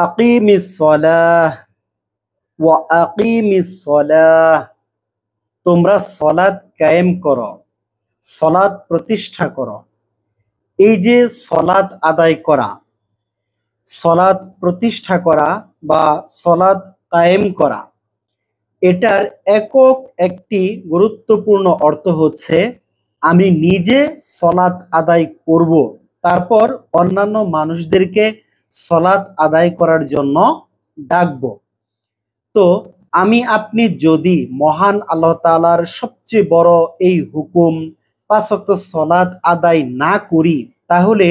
আকিমিস সলাহ ওয়া আকিমিস সলাহ, তোমরা সলাত কায়েম করো, সলাত প্রতিষ্ঠা করো। এই যে সলাত আদায় করা, সলাত প্রতিষ্ঠা করা বা সলাত কায়েম করা, এটার একক একটি গুরুত্বপূর্ণ অর্থ হচ্ছে আমি নিজে সলাত আদায় করব, তারপর অন্যান্য মানুষদেরকে সলাত আদায় করার জন্য ডাকব। তো আমি আপনি যদি মহান আল্লাহ তাআলার সবচেয়ে বড় এই হুকুম ৫ ওয়াক্ত সলাত আদায় না করি, তাহলে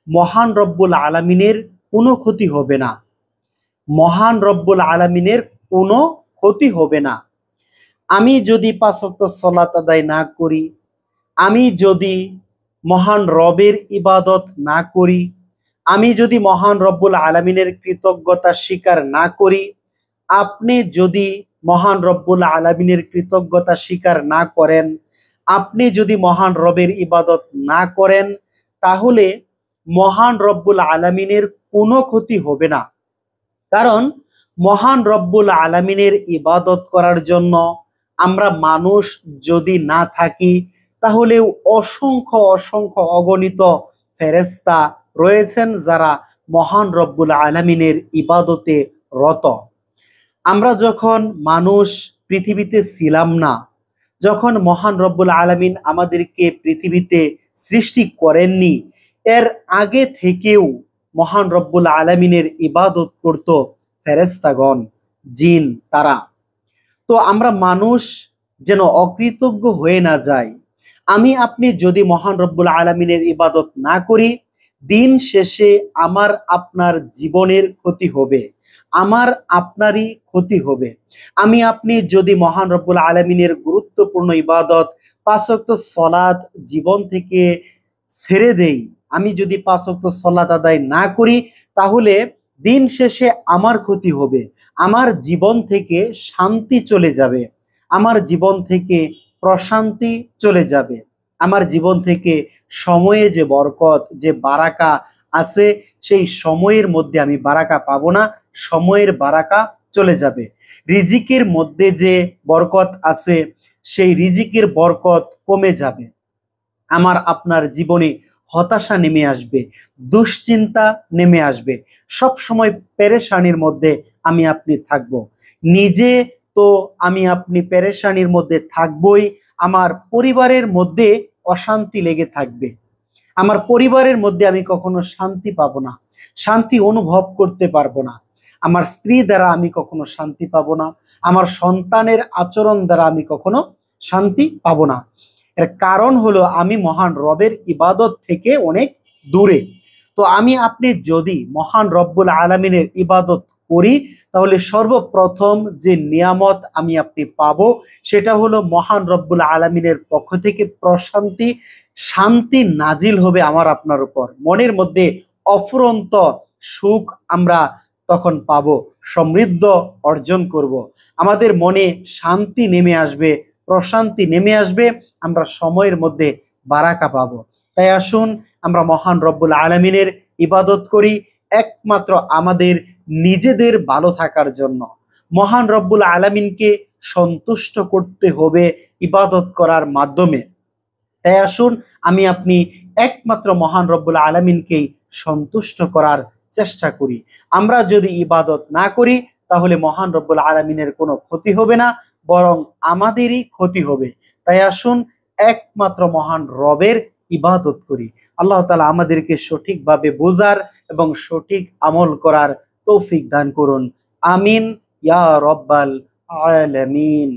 মহান রব্বুল আলামিনের কোনো ক্ষতি হবে না। মহান রব্বুল আলামিনের কোনো ক্ষতি হবে না। আমি যদি ৫ ওয়াক্ত সলাত আদায় না করি, আমি যদি মহান রবের ইবাদত না করি, আমি যদি মহান রব্বুল আলামিনের কৃতজ্ঞতা স্বীকার না করি, আপনি যদি মহান রব্বুল আলামিনের কৃতজ্ঞতা স্বীকার না করেন, আপনি যদি মহান রবের ইবাদত না করেন, তাহলে মহান রব্বুল আলামিনের কোনো ক্ষতি হবে না। কারণ মহান রব্বুল আলামিনের ইবাদত করার জন্য আমরা মানুষ যদি না থাকি, তাহলে অসংখ্য অসংখ্য অগণিত ফেরেশতা রয়েছেন যারা মহান রব্বুল আলামিনের ইবাদতে রত। আমরা যখন মানুষ পৃথিবীতে ছিলাম না, যখন মহান রব্বুল আলামিন আমাদেরকে পৃথিবীতে সৃষ্টি করেননি, এর আগে থেকেও মহান রব্বুল আলামিনের ইবাদত করত ফেরেশতাগণ, জিন, তারা। তো আমরা মানুষ যেন অকৃতজ্ঞ হয়ে না যাই। আমি আপনি যদি মহান রব্বুল আলামিনের ইবাদত না করি, দিন শেষে আমার আপনার জীবনের ক্ষতি হবে, আমার আপনারই ক্ষতি হবে। আমি আপনি যদি মহান রব্বুল আলামিনের গুরুত্বপূর্ণ ইবাদত ৫ ওয়াক্ত সলাত জীবন থেকে ছেড়ে দেই, আমি যদি ৫ ওয়াক্ত সলাত আদায় না করি, তাহলে দিন শেষে আমার ক্ষতি হবে, আমার জীবন থেকে শান্তি চলে যাবে, আমার জীবন থেকে প্রশান্তি চলে যাবে, আমার জীবন থেকে সময়ে যে বরকত, যে বারাকা আছে, সেই সময়ের মধ্যে আমি বারাকা পাবো না, সময়ের বারাকা চলে যাবে। রিজিকের মধ্যে যে বরকত আছে, সেই রিজিকের বরকত কমে যাবে। আমার আপনার জীবনে হতাশা নেমে আসবে, দুশ্চিন্তা নেমে আসবে, সব সময় পেরেশানির মধ্যে আমি আপনি থাকব। নিজে তো আমি আপনি পেরেশানির মধ্যে থাকবই, আমার পরিবারের মধ্যে অশান্তি লেগে থাকবে। আমার পরিবারের মধ্যে আমি কখনো শান্তি পাবো না, শান্তি অনুভব করতে পারবো না। আমার স্ত্রী দ্বারা আমি কখনো শান্তি পাবো না, আমার সন্তানের আচরণ দ্বারা আমি কখনো শান্তি পাবো না। এর কারণ হলো আমি মহান রবের ইবাদত থেকে অনেক দূরে। তো আমি আপনি যদি মহান রব্বুল আলামিনের ইবাদত করি, তাহলে সর্বপ্রথম যে নিয়ামত আমি আপনি পাবো, সেটা হলো মহান রব্বুল আলামিনের পক্ষ থেকে প্রশান্তি, শান্তি নাজিল হবে আমার আপনার উপর। মনের মধ্যে অফুরন্ত সুখ আমরা তখন পাবো, সমৃদ্ধ অর্জন করব, আমাদের মনে শান্তি নেমে আসবে, প্রশান্তি নেমে আসবে, আমরা সময়ের মধ্যে বারাকা পাবো। তাই আসুন আমরা মহান রব্বুল আলামিনের ইবাদত করি একমাত্র আমাদের নিজেদের ভালো থাকার জন্য। মহান রব্বুল আলামিনকে সন্তুষ্ট করতে হবে ইবাদত করার মাধ্যমে। তাই আসুন আমি আপনি একমাত্র মহান রব্বুল আলামিনকেই সন্তুষ্ট করার চেষ্টা করি। আমরা যদি ইবাদত না করি, তাহলে মহান রব্বুল আলামিনের কোনো ক্ষতি হবে না, বরং আমাদেরই ক্ষতি হবে। তাই আসুন একমাত্র মহান রবের ইবাদত করি। আল্লাহ তাআলা আমাদেরকে সঠিকভাবে বোঝার এবং সঠিক আমল করার তৌফিক দান করুন। আমিন ইয়া রব্বাল আলামিন।